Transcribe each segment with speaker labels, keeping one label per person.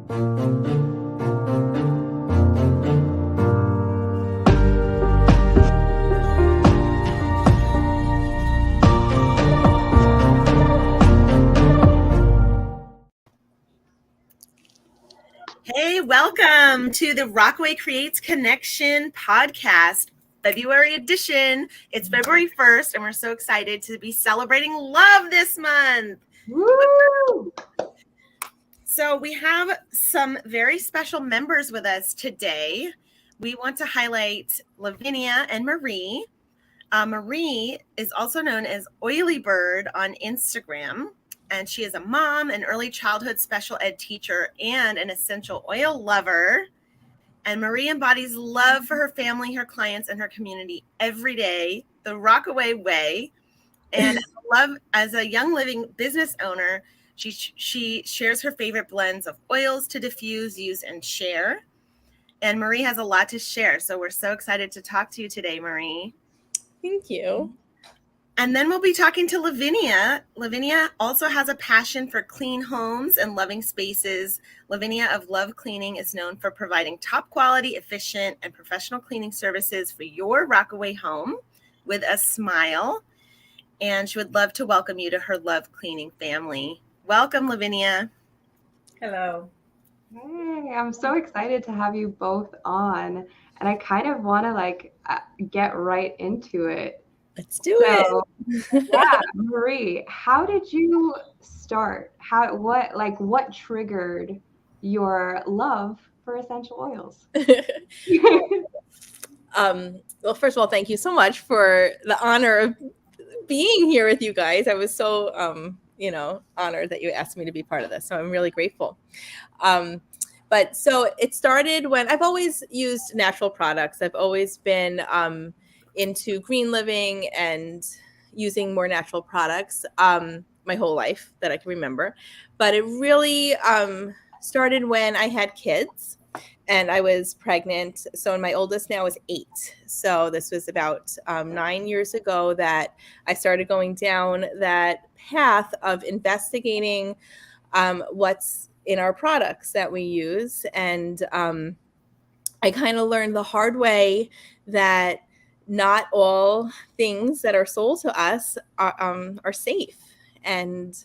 Speaker 1: Hey, welcome to the Rockaway Creates Connection podcast, February edition. It's February 1st, and we're so excited to be celebrating love this month.
Speaker 2: Woo!
Speaker 1: So we have some very special members with us today. We want to highlight Luvinia and Marie. Marie is also known as Oily Bird on Instagram. And she is a mom, an early childhood special ed teacher, and an essential oil lover. And Marie embodies love for her family, her clients, and her community every day, the Rockaway way. And as a Young Living business owner, she shares her favorite blends of oils to diffuse, use, and share. And Marie has a lot to share. So we're so excited to talk to you today, Marie.
Speaker 3: Thank you.
Speaker 1: And then we'll be talking to Luvinia. Luvinia also has a passion for clean homes and loving spaces. Luvinia of Luv Cleaning is known for providing top quality, efficient, and professional cleaning services for your Rockaway home with a smile. And she would love to welcome you to her Luv Cleaning family. Welcome, Luvinia.
Speaker 3: Hello.
Speaker 2: Hey, I'm so excited to have you both on. And I kind of want to get right into it.
Speaker 3: Let's do it.
Speaker 2: Yeah, Marie, how did you start? What triggered your love for essential oils?
Speaker 3: Well, first of all, thank you so much for the honor of being here with you guys. I was so, honored that you asked me to be part of this. So I'm really grateful. But so it started when I've always used natural products. I've always been into green living and using more natural products my whole life that I can remember. But it really started when I had kids and I was pregnant. So my oldest now is 8. So this was about 9 years ago that I started going down that path of investigating what's in our products that we use. And I kind of learned the hard way that not all things that are sold to us are safe. And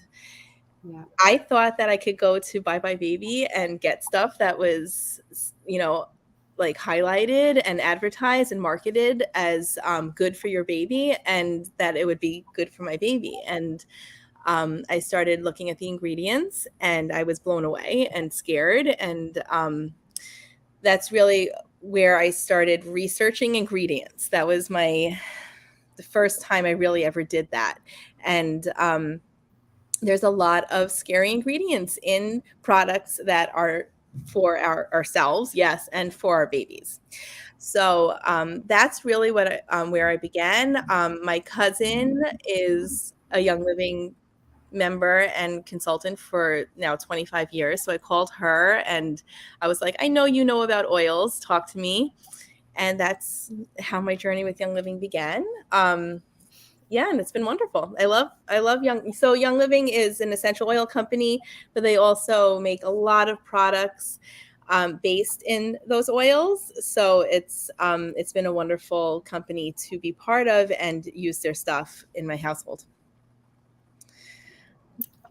Speaker 3: yeah. I thought that I could go to Bye Bye Baby and get stuff that was, highlighted and advertised and marketed as good for your baby and that it would be good for my baby. And I started looking at the ingredients and I was blown away and scared. And that's really where I started researching ingredients. That was the first time I really ever did that. And there's a lot of scary ingredients in products that are for ourselves, yes, and for our babies. So that's really where I began. My cousin is a Young Living member and consultant for now 25 years. So I called her and I was like, I know you know about oils, talk to me. And that's how my journey with Young Living began. And it's been wonderful. I love Young Living is an essential oil company, but they also make a lot of products based in those oils. So it's been a wonderful company to be part of and use their stuff in my household.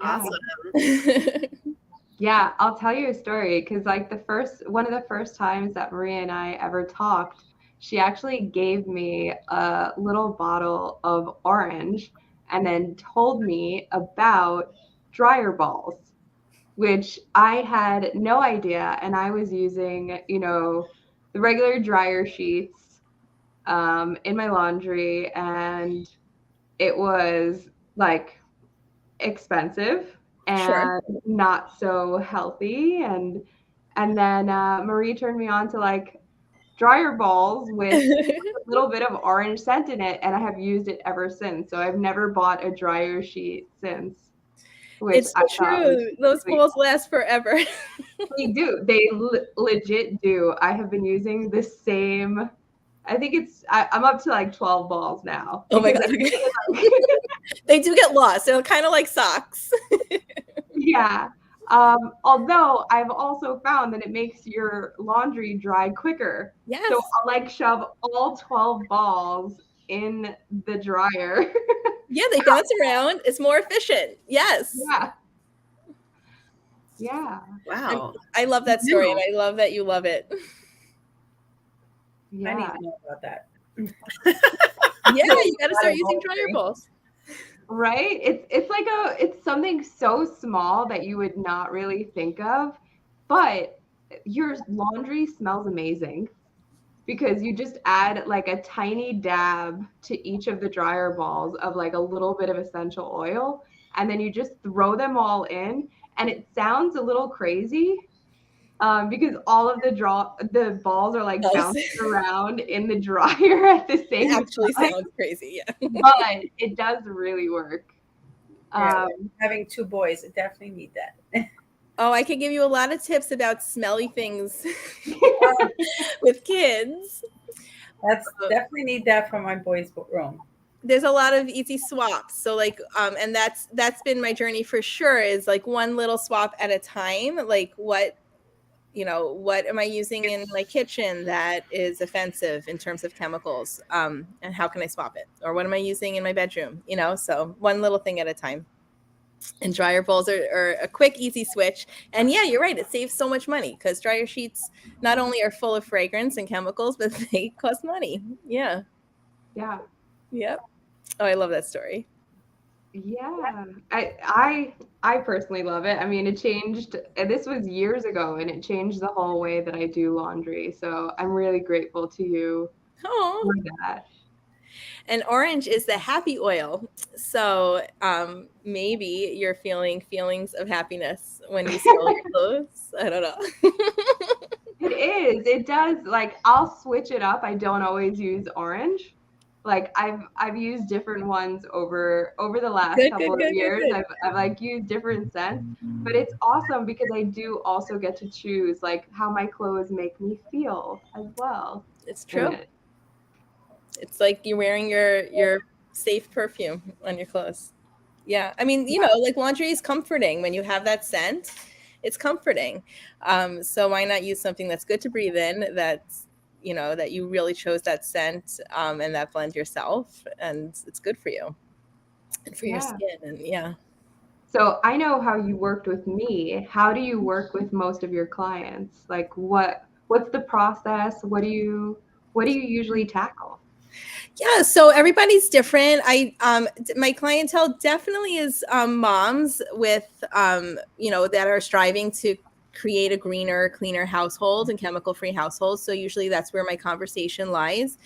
Speaker 1: Awesome.
Speaker 2: Yeah, I'll tell you a story because one of the first times that Maria and I ever talked, she actually gave me a little bottle of orange and then told me about dryer balls, which I had no idea. And I was using, the regular dryer sheets in my laundry, and it was expensive and not so healthy. And then Marie turned me on to dryer balls with a little bit of orange scent in it, and I have used it ever since. So I've never bought a dryer sheet since.
Speaker 3: It's true. Those balls last forever.
Speaker 2: They do. They legit do. I have been using the same. I think I'm up to 12 balls now.
Speaker 3: Oh my God. They do get lost. They're kind of like socks.
Speaker 2: Yeah. Although I've also found that it makes your laundry dry quicker.
Speaker 3: Yes.
Speaker 2: So I'll like shove all 12 balls in the dryer.
Speaker 3: Yeah, they bounce around. It's more efficient. Yes.
Speaker 2: Yeah. Yeah.
Speaker 1: Wow.
Speaker 3: I love that story, and I love that you love it.
Speaker 2: Yeah.
Speaker 4: I need to know about that.
Speaker 3: Yeah, you got to start using dryer balls.
Speaker 2: Right? It's something so small that you would not really think of, but your laundry smells amazing because you just add like a tiny dab to each of the dryer balls of like a little bit of essential oil, and then you just throw them all in, and it sounds a little crazy, because all of the balls are like bouncing around in the dryer at the same time.
Speaker 3: It actually sounds crazy, yeah.
Speaker 2: But it does really work.
Speaker 4: Yeah, having 2 boys, I definitely need that.
Speaker 3: Oh, I could give you a lot of tips about smelly things with kids.
Speaker 4: That's definitely need that for my boys' room.
Speaker 3: There's a lot of easy swaps. So like, and that's been my journey for sure, is like one little swap at a time. Like what am I using in my kitchen that is offensive in terms of chemicals? And how can I swap it? Or what am I using in my bedroom? So one little thing at a time. And dryer balls are a quick, easy switch. And yeah, you're right. It saves so much money because dryer sheets not only are full of fragrance and chemicals, but they cost money. Yeah.
Speaker 2: Yeah.
Speaker 3: Yep. Oh, I love that story.
Speaker 2: Yeah. I personally love it. I mean, it changed. This was years ago, and it changed the whole way that I do laundry. So I'm really grateful to you for that.
Speaker 3: And orange is the happy oil. So maybe you're feeling feelings of happiness when you smell your clothes. I don't know.
Speaker 2: It is. It does. Like I'll switch it up. I don't always use orange. Like I've used different ones over the last couple of years. I've like used different scents, but it's awesome because I do also get to choose like how my clothes make me feel as well.
Speaker 3: It's true. It's like you're wearing your safe perfume on your clothes. Yeah. I mean, like laundry is comforting when you have that scent. It's comforting. So why not use something that's good to breathe in, that's, that you really chose that scent, and that blend yourself, and it's good for you and for your skin. And yeah.
Speaker 2: So I know how you worked with me. How do you work with most of your clients? Like what's the process? What do you usually tackle?
Speaker 3: Yeah, so everybody's different. My clientele definitely is moms with that are striving to create a greener, cleaner household and chemical-free household. So usually that's where my conversation lies.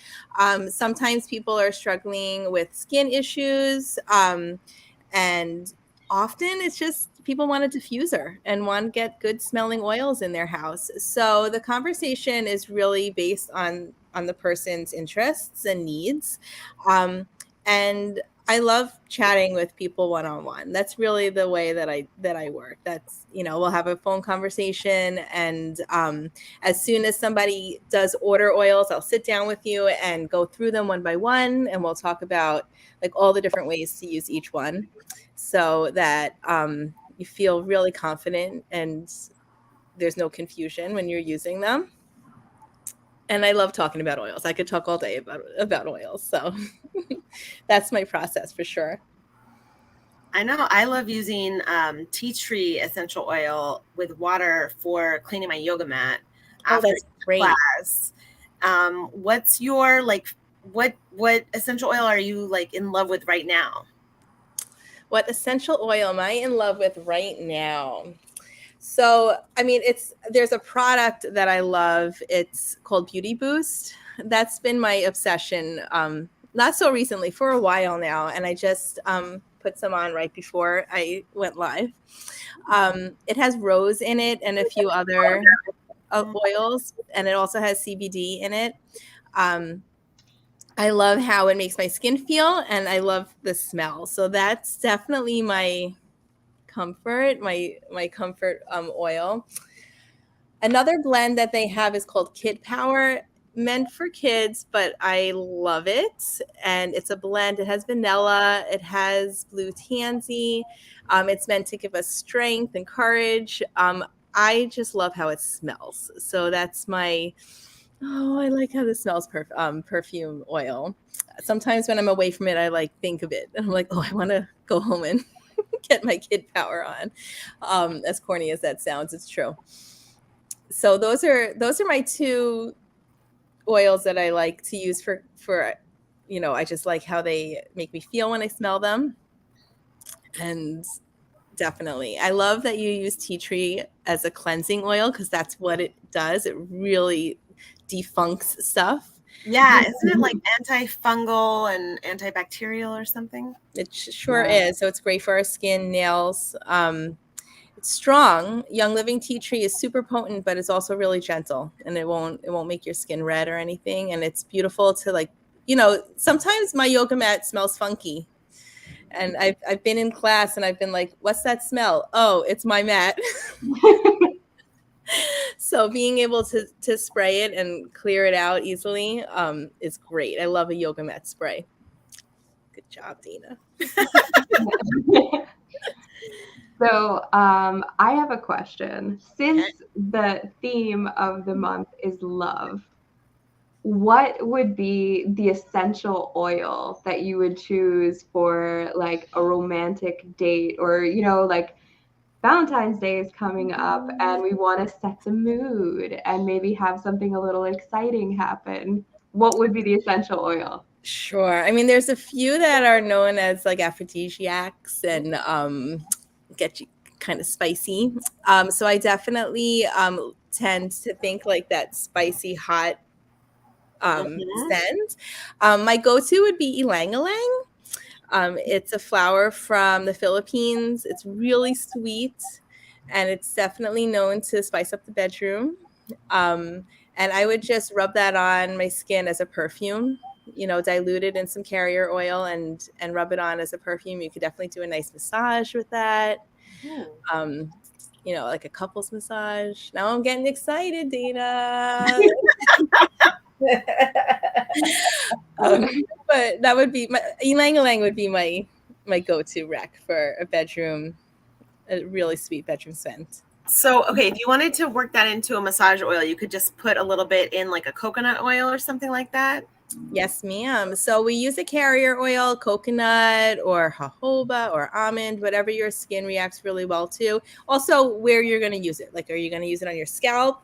Speaker 3: Sometimes people are struggling with skin issues, and often it's just people want a diffuser and want to get good smelling oils in their house. So the conversation is really based on the person's interests and needs. And I love chatting with people one-on-one. That's really the way that I work. That's, we'll have a phone conversation, and as soon as somebody does order oils, I'll sit down with you and go through them one by one, and we'll talk about like all the different ways to use each one, so that you feel really confident and there's no confusion when you're using them. And I love talking about oils. I could talk all day about oils. So that's my process for sure.
Speaker 1: I know I love using tea tree essential oil with water for cleaning my yoga mat after class. What's your what essential oil are you like in love with right now?
Speaker 3: What essential oil am I in love with right now? So, I mean, there's a product that I love. It's called Beauty Boost. That's been my obsession, not so recently, for a while now. And I just put some on right before I went live. It has rose in it and a few other oils, and it also has CBD in it. I love how it makes my skin feel, and I love the smell. So that's definitely my comfort, my comfort oil. Another blend that they have is called Kid Power. meant for kids, but I love it. And it's a blend. It has vanilla. It has blue tansy. It's meant to give us strength and courage. I just love how it smells. So that's my, oh, I like how this smells, perfume oil. Sometimes when I'm away from it, I like think of it. And I'm like, oh, I want to go home and get my kid power on. As corny as that sounds, it's true. So those are my two oils that I like to use for I just like how they make me feel when I smell them. And definitely, I love that you use tea tree as a cleansing oil because that's what it does. It really defunks stuff.
Speaker 1: Yeah, isn't it like antifungal and antibacterial or something?
Speaker 3: It sure is. So it's great for our skin, nails. It's strong. Young Living tea tree is super potent, but it's also really gentle, and it won't make your skin red or anything. And it's beautiful to sometimes my yoga mat smells funky. And I've been in class and I've been like, what's that smell? Oh, it's my mat. So being able to spray it and clear it out easily is great. I love a yoga mat spray. Good job, Dina.
Speaker 2: So I have a question. Since the theme of the month is love, what would be the essential oil that you would choose for like a romantic date, or like Valentine's Day is coming up and we want to set the mood and maybe have something a little exciting happen? What would be the essential oil?
Speaker 3: Sure. I mean, there's a few that are known as like aphrodisiacs and get you kind of spicy. So I definitely tend to think like that spicy hot scent. My go-to would be ylang-ylang. It's a flower from the Philippines. It's really sweet, and it's definitely known to spice up the bedroom. And I would just rub that on my skin as a perfume, dilute it in some carrier oil and rub it on as a perfume. You could definitely do a nice massage with that. Like a couples massage. Now I'm getting excited, Dana. But that would be ylang-ylang would be my go-to rec for a bedroom, a really sweet bedroom scent.
Speaker 1: So, okay, if you wanted to work that into a massage oil, you could just put a little bit in like a coconut oil or something like that.
Speaker 3: Yes, ma'am. So we use a carrier oil, coconut or jojoba or almond, whatever your skin reacts really well to. Also, where you're going to use it. Like, are you going to use it on your scalp,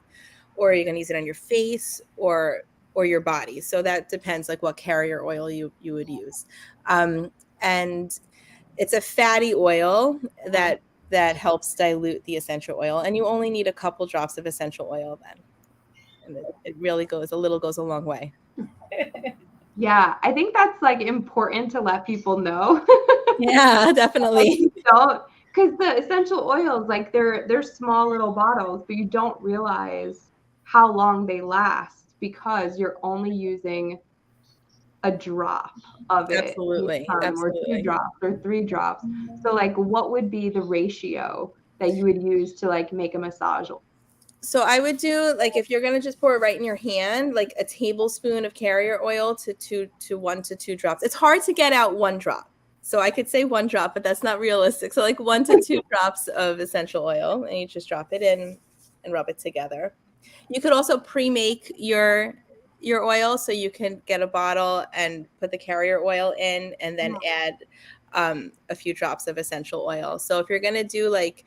Speaker 3: or are you going to use it on your face, or your body? So that depends, like what carrier oil you would use. And it's a fatty oil that helps dilute the essential oil, and you only need a couple drops of essential oil then. And it really goes a long way.
Speaker 2: Yeah, I think that's like important to let people know.
Speaker 3: Yeah, definitely.
Speaker 2: Don't, because the essential oils, like they're small little bottles, but you don't realize how long they last because you're only using a drop of it.
Speaker 3: Absolutely.
Speaker 2: Or 2 drops or 3 drops. So like, what would be the ratio that you would use to like make a massage oil?
Speaker 3: So I would do, like, if you're going to just pour it right in your hand, like a tablespoon of carrier oil to 1 to 2 drops. It's hard to get out 1 drop. So I could say 1 drop, but that's not realistic. So like 1 to 2 drops of essential oil, and you just drop it in and rub it together. You could also pre-make your oil, so you can get a bottle and put the carrier oil in and then add a few drops of essential oil. So if you're going to do like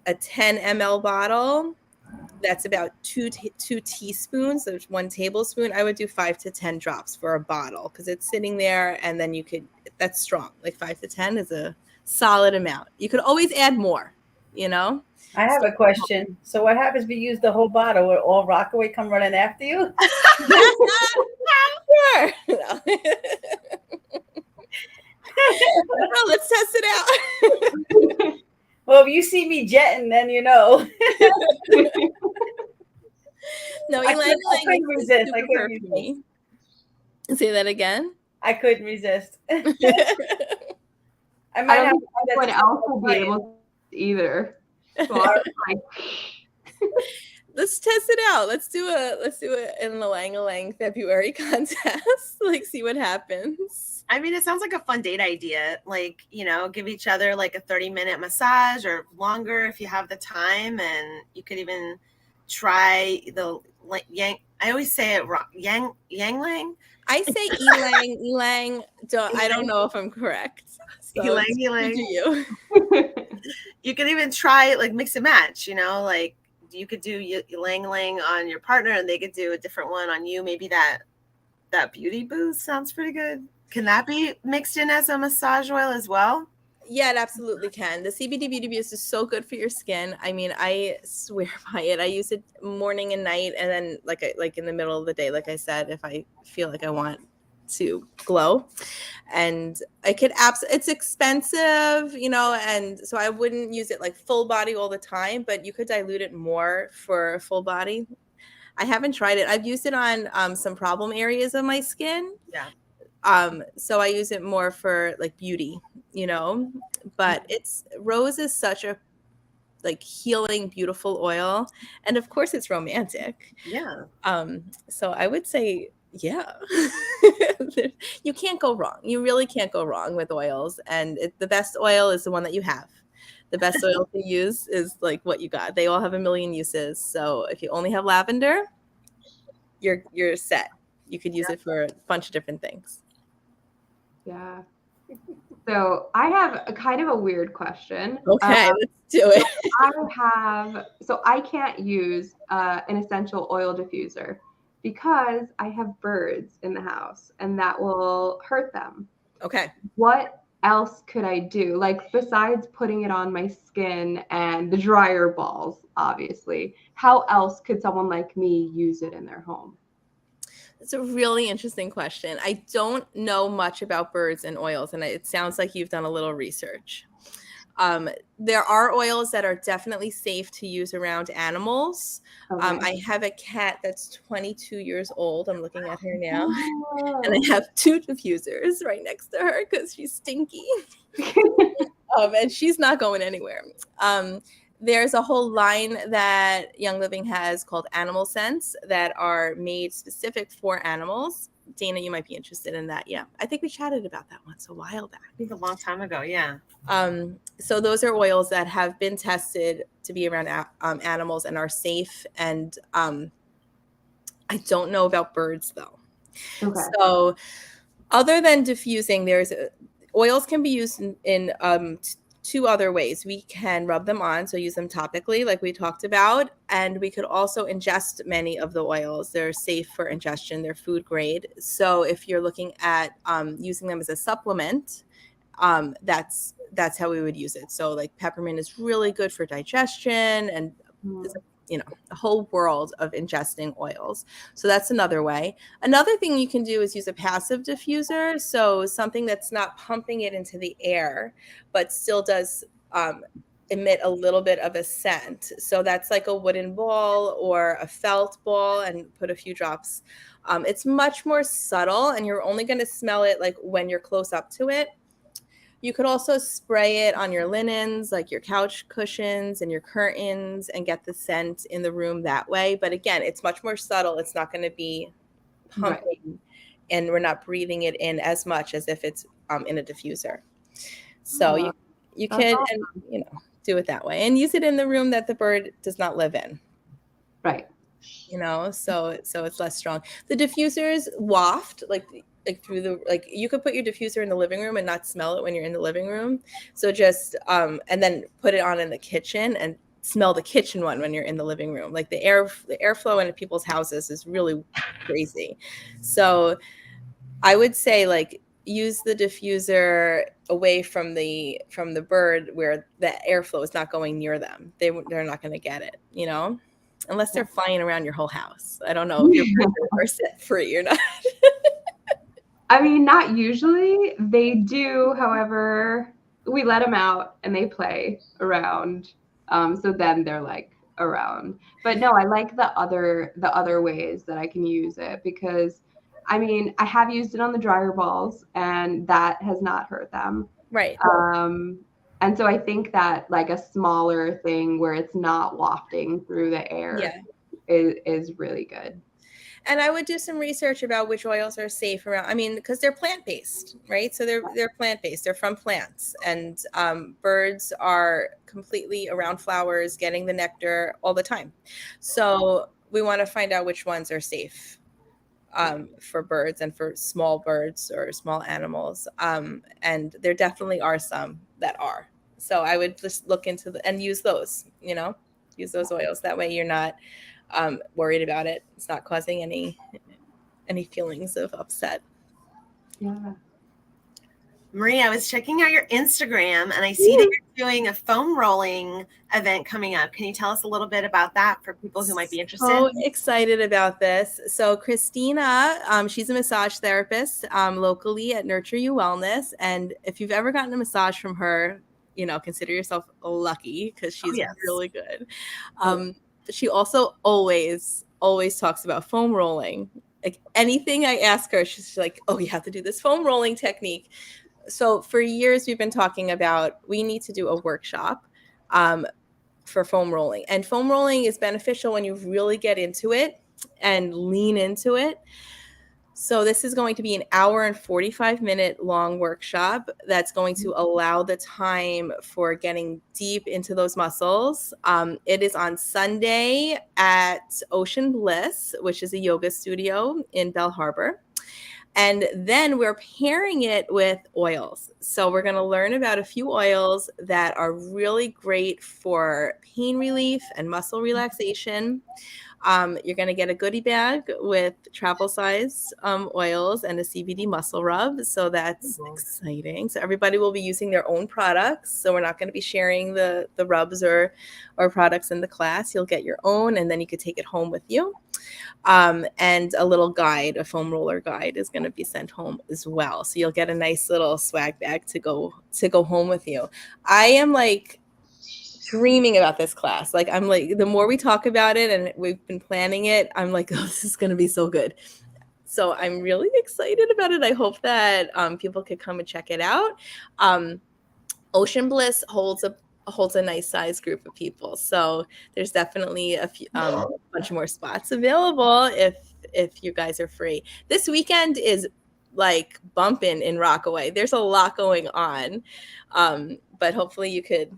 Speaker 3: a 10 ml bottle, that's about 2 teaspoons. There's 1 tablespoon. I would do 5 to 10 drops for a bottle because it's sitting there, and then that's strong. Like 5 to 10 is a solid amount. You could always add more,
Speaker 4: I have a question. So what happens if you use the whole bottle? Will all Rockaway come running after you?
Speaker 3: Sure. No. Well, let's test it out.
Speaker 4: Well, if you see me jetting, then you know.
Speaker 3: No,
Speaker 4: I couldn't resist. I couldn't resist.
Speaker 3: Say that again.
Speaker 4: I couldn't resist. I
Speaker 2: might have anyone else will be able to either. So
Speaker 3: let's test it out. Let's do it in the Lang February contest. Like, see what happens.
Speaker 1: I mean, it sounds like a fun date idea. Like, give each other like a 30-minute massage or longer if you have the time. And you could even try the yang. I always say it wrong. Yang Lang.
Speaker 3: I say Elang. I don't know if I'm correct. So
Speaker 1: Elang.
Speaker 3: You.
Speaker 1: You could even try like mix and match, like you could do Lang on your partner and they could do a different one on you. Maybe that beauty boost sounds pretty good. Can that be mixed in as a massage oil as well?
Speaker 3: Yeah, it absolutely can. The CBD Beauty Boost is so good for your skin. I mean, I swear by it. I use it morning and night, and then like in the middle of the day, like I said, if I feel like I want to glow. And it's expensive, and so I wouldn't use it like full body all the time, but you could dilute it more for full body. I haven't tried it. I've used it on some problem areas of my skin.
Speaker 1: Yeah.
Speaker 3: So I use it more for like beauty, but rose is such a like healing, beautiful oil. And of course it's romantic.
Speaker 1: Yeah.
Speaker 3: So I would say, yeah, you can't go wrong. You really can't go wrong with oils. And the best oil is the one that you have. The best oil to use is like what you got. They all have a million uses. So if you only have lavender, you're set. You could use it for a bunch of different things.
Speaker 2: Yeah. So I have a kind of a weird question.
Speaker 3: Okay, let's do it.
Speaker 2: I can't use an essential oil diffuser because I have birds in the house and that will hurt them.
Speaker 3: Okay.
Speaker 2: What else could I do? Like besides putting it on my skin and the dryer balls, obviously, how else could someone like me use it in their home?
Speaker 3: It's a really interesting question. I don't know much about birds and oils, and it sounds like you've done a little research. There are oils that are definitely safe to use around animals. Okay. I have a cat that's 22 years old. I'm looking at her now. Oh. And I have 2 diffusers right next to her because she's stinky. And she's not going anywhere. There's a whole line that Young Living has called Animal Scents that are made specific for animals. Dana, you might be interested in that. Yeah. I think we chatted about that once a while back.
Speaker 1: I think a long time ago. Yeah.
Speaker 3: So those are oils that have been tested to be around animals and are safe. And I don't know about birds though. Okay. So other than diffusing, oils can be used in 2 other ways. We can rub them on, so use them topically like we talked about, and we could also ingest many of the oils. They're safe for ingestion, they're food grade. So if you're looking at using them as a supplement, that's how we would use it. So like peppermint is really good for digestion and a whole world of ingesting oils. So that's another way. Another thing you can do is use a passive diffuser. So something that's not pumping it into the air, but still does emit a little bit of a scent. So that's like a wooden ball or a felt ball and put a few drops. It's much more subtle and you're only going to smell it like when you're close up to it. You could also spray it on your linens, like your couch cushions and your curtains, and get the scent in the room that way. But again, it's much more subtle. It's not going to be pumping, and we're not breathing it in as much as if it's in a diffuser. So you can do it that way and use it in the room that the bird does not live in.
Speaker 2: Right.
Speaker 3: So it's less strong. The diffusers waft like through you could put your diffuser in the living room and not smell it when you're in the living room. So just and then put it on in the kitchen and smell the kitchen one when you're in the living room. Like the airflow in people's houses is really crazy. So I would say like use the diffuser away from the bird where the airflow is not going near them. They're not going to get it, unless they're flying around your whole house. I don't know if your birds are set free or not.
Speaker 2: I mean, not usually. They do, however, we let them out and they play around. So then they're like around. But no, I like the other ways that I can use it because, I mean, I have used it on the dryer balls and that has not hurt them.
Speaker 3: Right.
Speaker 2: And so I think that like a smaller thing where it's not wafting through the air is really good.
Speaker 3: And I would do some research about which oils are safe around. I mean, because they're plant-based, right? So they're plant-based. They're from plants, and birds are completely around flowers, getting the nectar all the time. So we want to find out which ones are safe for birds and for small birds or small animals. And there definitely are some that are. So I would just look into and use those. Use those oils. That way you're not worried about it. It's not causing any feelings of upset.
Speaker 2: Yeah.
Speaker 1: Marie, I was checking out your Instagram and I see that you're doing a foam rolling event coming up. Can you tell us a little bit about that for people who might be interested?
Speaker 3: So excited about this. So Christina, she's a massage therapist locally at Nurture You Wellness. And if you've ever gotten a massage from her, consider yourself lucky because she's really good. She also always talks about foam rolling. Like anything I ask her, she's like, oh, you have to do this foam rolling technique. So for years, we've been talking about we need to do a workshop for foam rolling. And foam rolling is beneficial when you really get into it and lean into it. So this is going to be an hour and 45-minute long workshop that's going to allow the time for getting deep into those muscles. It is on Sunday at Ocean Bliss, which is a yoga studio in Bell Harbor. And then we're pairing it with oils. So we're going to learn about a few oils that are really great for pain relief and muscle relaxation. You're going to get a goodie bag with travel size oils and a CBD muscle rub. So that's exciting. So everybody will be using their own products. So we're not going to be sharing the rubs or products in the class. You'll get your own, and then you could take it home with you. And a little guide, a foam roller guide, is going to be sent home as well. So you'll get a nice little swag bag to go home with you. I am like dreaming about this class. Like I'm like, the more we talk about it and we've been planning it, I'm like, oh, this is going to be so good. So I'm really excited about it. I hope that people could come and check it out. Ocean Bliss holds a nice size group of people. So there's definitely a few, bunch more spots available if you guys are free. This weekend is like bumping in Rockaway. There's a lot going on. But hopefully you could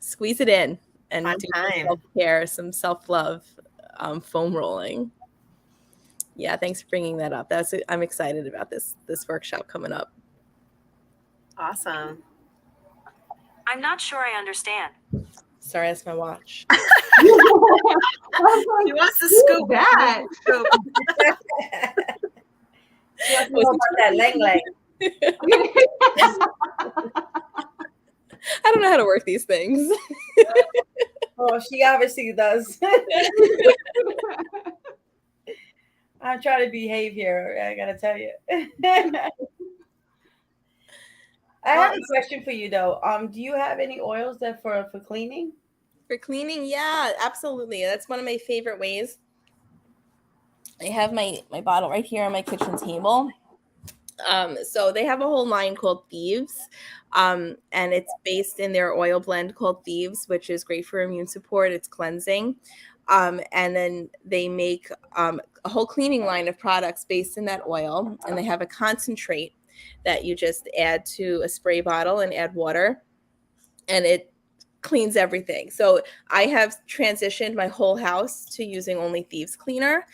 Speaker 3: squeeze it in and do some self-care, some self-love, foam rolling. Yeah, thanks for bringing that up. I'm excited about this workshop coming up.
Speaker 1: Awesome.
Speaker 5: I'm not sure I understand.
Speaker 3: Sorry, that's my watch.
Speaker 1: She wants to scoop
Speaker 2: that.
Speaker 4: She wants to know about that lang.
Speaker 3: I don't know how to work these things.
Speaker 4: Oh, she obviously does. I'm trying to behave here. I gotta tell you. I have a question for you though. Do you have any oils that for cleaning?
Speaker 3: For cleaning, yeah, absolutely. That's one of my favorite ways. I have my bottle right here on my kitchen table. So they have a whole line called Thieves, and it's based in their oil blend called Thieves, which is great for immune support. It's cleansing. And then they make a whole cleaning line of products based in that oil, and they have a concentrate that you just add to a spray bottle and add water, and it cleans everything. So I have transitioned my whole house to using only Thieves cleaner.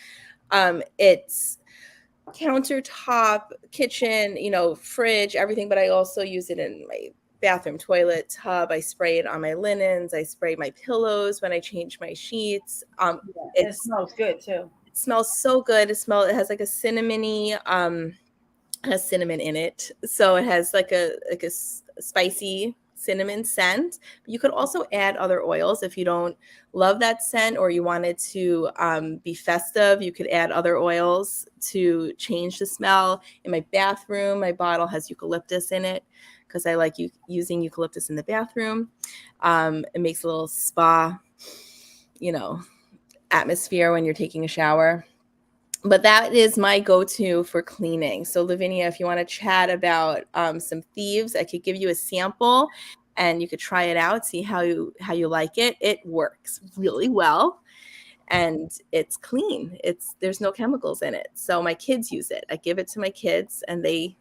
Speaker 3: It's countertop, kitchen, fridge, everything, but I also use it in my bathroom toilet tub. I spray it on my linens. I spray my pillows when I change my sheets.
Speaker 4: It smells good too.
Speaker 3: It smells so good. It has like a cinnamony, has cinnamon in it. So it has like a spicy cinnamon scent. You could also add other oils if you don't love that scent or you wanted to be festive. You could add other oils to change the smell. In my bathroom, my bottle has eucalyptus in it because I like using eucalyptus in the bathroom. It makes a little spa, atmosphere when you're taking a shower. But that is my go-to for cleaning. So Luvinia, if you want to chat about some Thieves, I could give you a sample and you could try it out, see how you like it. It works really well. and it's clean. There's no chemicals in it. So my kids use it. I give it to my kids and they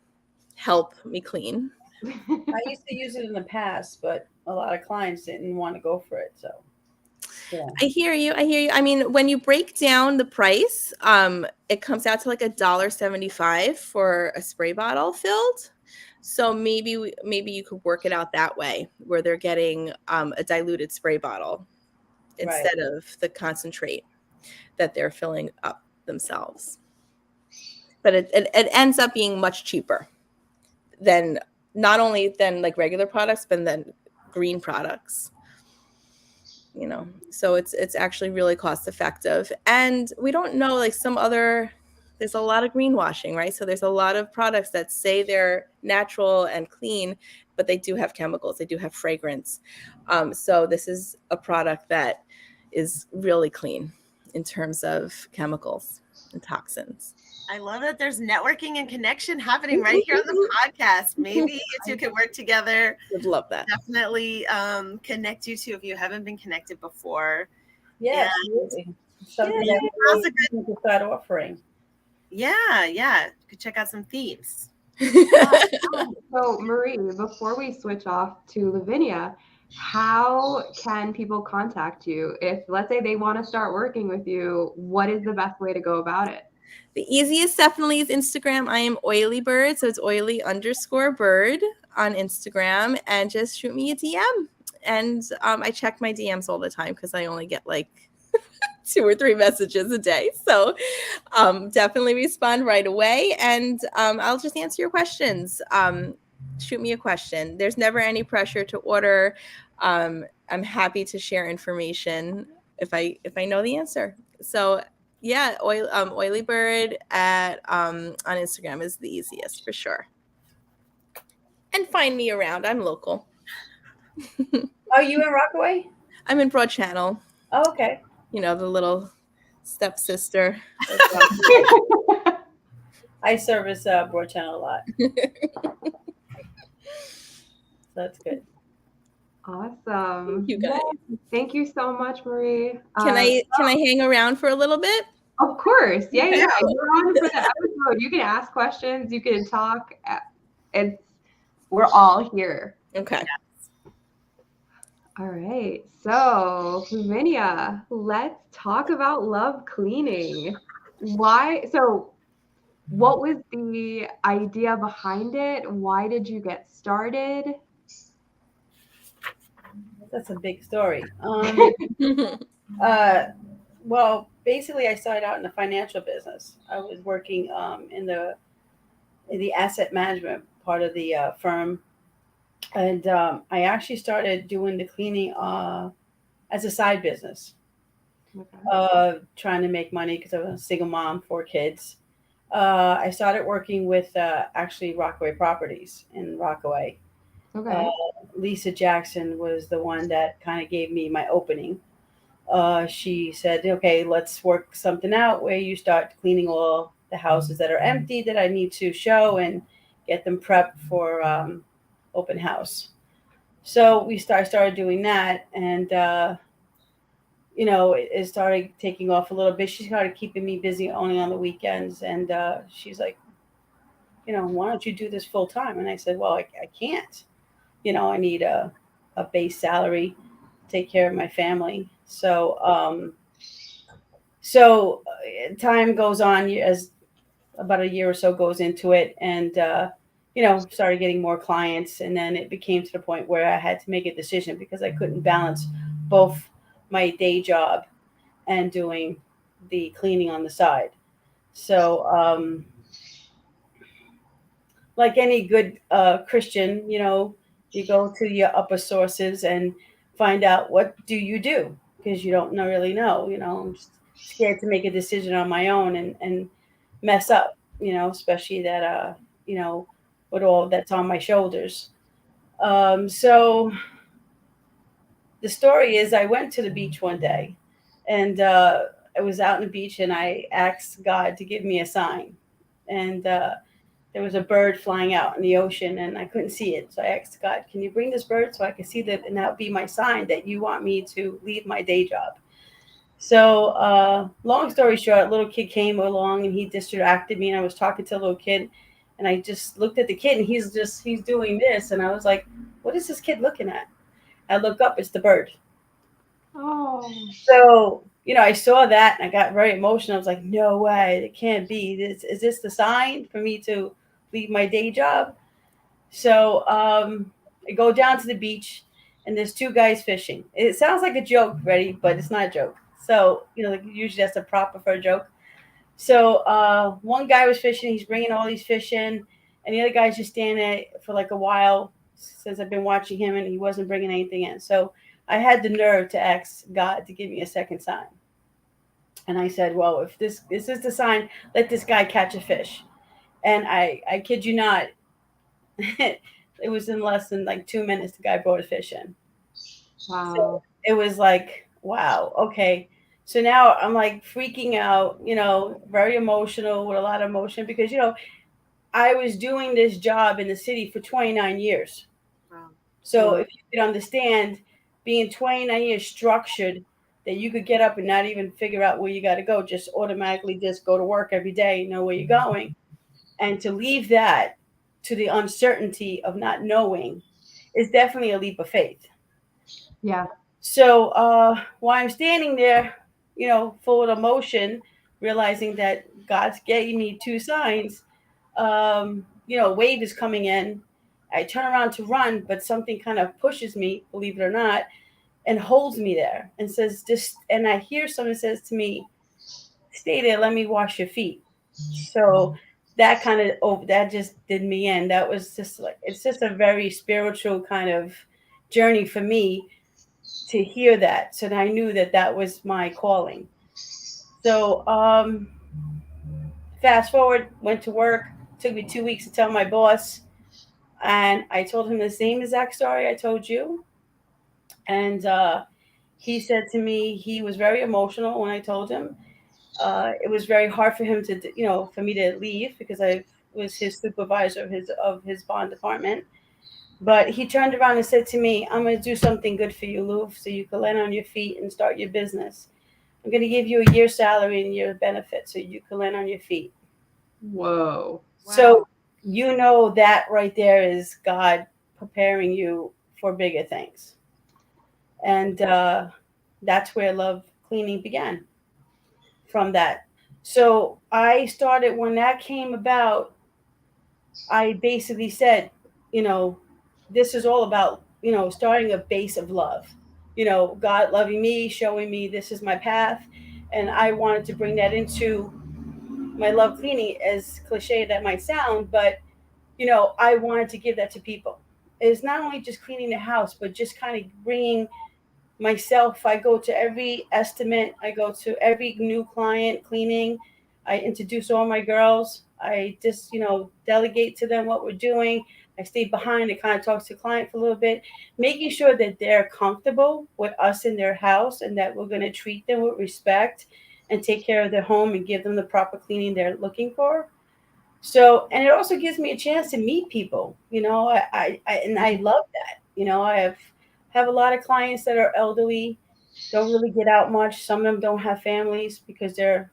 Speaker 3: help me clean.
Speaker 4: I used to use it in the past, but a lot of clients didn't want to go for it. So, yeah.
Speaker 3: I hear you. I mean, when you break down the price, it comes out to like $1.75 for a spray bottle filled. So maybe you could work it out that way, where they're getting a diluted spray bottle instead of the concentrate that they're filling up themselves. But it ends up being much cheaper than not only than like regular products, but then green products. You know, so it's actually really cost effective. And we don't know, like there's a lot of greenwashing, right? So there's a lot of products that say they're natural and clean, but they do have chemicals, they do have fragrance. So this is a product that is really clean in terms of chemicals and toxins.
Speaker 1: I love that there's networking and connection happening right here on the podcast. Maybe you two can work together.
Speaker 3: Would love that.
Speaker 1: Definitely connect you two if you haven't been connected before.
Speaker 4: Yeah, absolutely. Something that we can start offering.
Speaker 1: Yeah. You could check out some thieves.
Speaker 2: So Marie, before we switch off to Luvinia, how can people contact you? If let's say they want to start working with you, what is the best way to go about it?
Speaker 3: The easiest definitely is Instagram. I am Oily Bird, so it's oily_bird on Instagram, and just shoot me a DM. And I check my DMs all the time because I only get like 2 or 3 messages a day. So definitely respond right away, and I'll just answer your questions. Shoot me a question. There's never any pressure to order. I'm happy to share information if I know the answer. So yeah, Oily Bird on Instagram is the easiest for sure. And find me around. I'm local.
Speaker 4: Are you in Rockaway?
Speaker 3: I'm in Broad Channel.
Speaker 4: Oh, okay.
Speaker 3: You know, the little stepsister.
Speaker 4: I service Broad Channel a lot. So that's good.
Speaker 2: Awesome.
Speaker 3: You guys.
Speaker 2: Thank you so much, Marie.
Speaker 3: Can I hang around for a little bit?
Speaker 2: Of course. Yeah. You're on for the episode. You can ask questions. You can talk. We're all here.
Speaker 3: Okay.
Speaker 2: All right. So, Luvinia, let's talk about Luv Cleaning. What was the idea behind it? Why did you get started?
Speaker 4: That's a big story. Well, basically, I started out in the financial business. I was working in the asset management part of the firm, and I actually started doing the cleaning as a side business, trying to make money because I was a single mom, 4 kids. I started working with actually Rockaway Properties in Rockaway.
Speaker 2: Okay.
Speaker 4: Lisa Jackson was the one that kind of gave me my opening. She said, okay, let's work something out where you start cleaning all the houses that are empty that I need to show and get them prepped for open house. So we started doing that, and it started taking off a little bit. She started keeping me busy only on the weekends, and she's like, why don't you do this full time? And I said, well, I can't. I need a base salary to take care of my family. So time goes on as about a year or so goes into it, and started getting more clients, and then it became to the point where I had to make a decision because I couldn't balance both my day job and doing the cleaning on the side. So like any good Christian, you go to your upper sources and find out what do you do, because you don't really know. I'm just scared to make a decision on my own and mess up, especially that with all that's on my shoulders. So the story is I went to the beach one day, and I was out on the beach, and I asked God to give me a sign, and there was a bird flying out in the ocean, and I couldn't see it. So I asked God, can you bring this bird so I can see that, and that would be my sign that you want me to leave my day job. So, long story short, a little kid came along and he distracted me, and I was talking to a little kid, and I just looked at the kid, and he's doing this, and I was like, "What is this kid looking at?" I look up, it's the bird.
Speaker 2: Oh,
Speaker 4: So, I saw that and I got very emotional. I was like, "No way, it can't be. Is this the sign for me to leave my day job?" So, I go down to the beach, and there's two guys fishing. It sounds like a joke, ready, but it's not a joke. So, like usually that's a proper for a joke. So, one guy was fishing. He's bringing all these fish in, and the other guy's just standing there for like a while since I've been watching him, and he wasn't bringing anything in. So, I had the nerve to ask God to give me a second sign. And I said, "Well, if this is the sign, let this guy catch a fish." And I kid you not, it was in less than like 2 minutes the guy brought a fish in. So
Speaker 2: wow.
Speaker 4: it was like, wow, okay. So now I'm like freaking out, very emotional with a lot of emotion because I was doing this job in the city for 29 years.
Speaker 1: Wow.
Speaker 4: So
Speaker 2: Wow.
Speaker 4: if you could understand being 29 years structured, that you could get up and not even figure out where you got to go, just automatically just go to work every day, know where you're going, and to leave that to the uncertainty of not knowing is definitely a leap of faith.
Speaker 2: Yeah.
Speaker 4: So while I'm standing there, full of emotion, realizing that God's gave me two signs, wave is coming in. I turn around to run, but something kind of pushes me, believe it or not, and holds me there and says, just, and I hear someone says to me, "Stay there, let me wash your feet." So that kind of, oh, that just did me in. That was just like, it's just a very spiritual kind of journey for me to hear that. So I knew that that was my calling. So fast forward, went to work. Took me 2 weeks to tell my boss, and I told him the same exact story I told you. And he said to me, he was very emotional when I told him. It was very hard for him to, for me to leave because I was his supervisor of his bond department. But he turned around and said to me, "I'm going to do something good for you, Lou, so you can land on your feet and start your business. I'm going to give you a year's salary and your benefit so you can land on your feet."
Speaker 2: Whoa.
Speaker 4: So, that right there is God preparing you for bigger things. And that's where love cleaning began from that. So I started when that came about. I basically said, you know, this is all about, starting a base of love. God loving me, showing me this is my path. And I wanted to bring that into my love cleaning, as cliche that might sound, but, I wanted to give that to people. It's not only just cleaning the house, but just kind of bringing myself. I go to every estimate, I go to every new client cleaning. I introduce all my girls. I just, delegate to them what we're doing. I stay behind and kind of talk to the client for a little bit, making sure that they're comfortable with us in their house and that we're going to treat them with respect and take care of their home and give them the proper cleaning they're looking for. So, and it also gives me a chance to meet people. And I love that. I have a lot of clients that are elderly, don't really get out much. Some of them don't have families because they're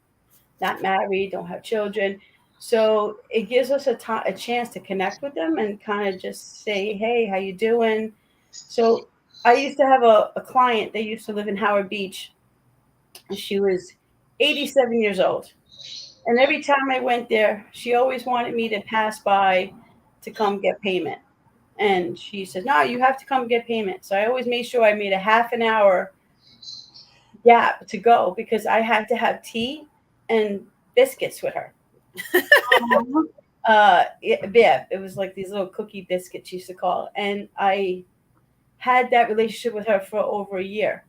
Speaker 4: not married, don't have children. So it gives us a chance to connect with them and kind of just say, "Hey, how you doing?" So I used to have a client. They used to live in Howard Beach, and she was 87 years old. And every time I went there, she always wanted me to pass by to come get payment. And she said, "No, you have to come get payment." So I always made sure I made a half an hour gap to go because I had to have tea and biscuits with her. Yeah, it was like these little cookie biscuits she used to call. And I had that relationship with her for over a year.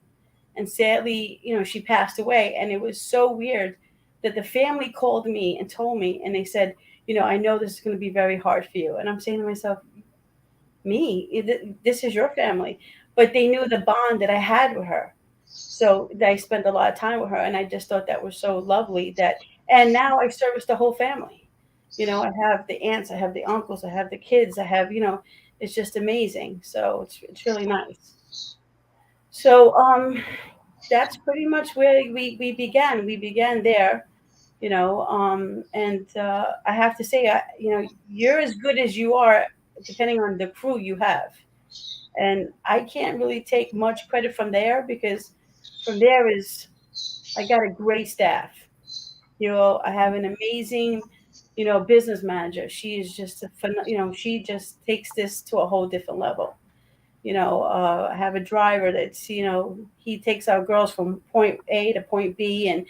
Speaker 4: And sadly, she passed away. And it was so weird that the family called me and told me, and they said, "I know this is going to be very hard for you." And I'm saying to myself, "Me? This is your family." But they knew the bond that I had with her. So I spent a lot of time with her. And I just thought that was so lovely and now I service the whole family. I have the aunts, I have the uncles, I have the kids, I have, it's just amazing. So it's really nice. So, that's pretty much where we began. We began there, and I have to say, you're as good as you are, depending on the crew you have. And I can't really take much credit from there because from there is I got a great staff. I have an amazing, business manager. She is just she just takes this to a whole different level. I have a driver that's, he takes our girls from point A to point B and,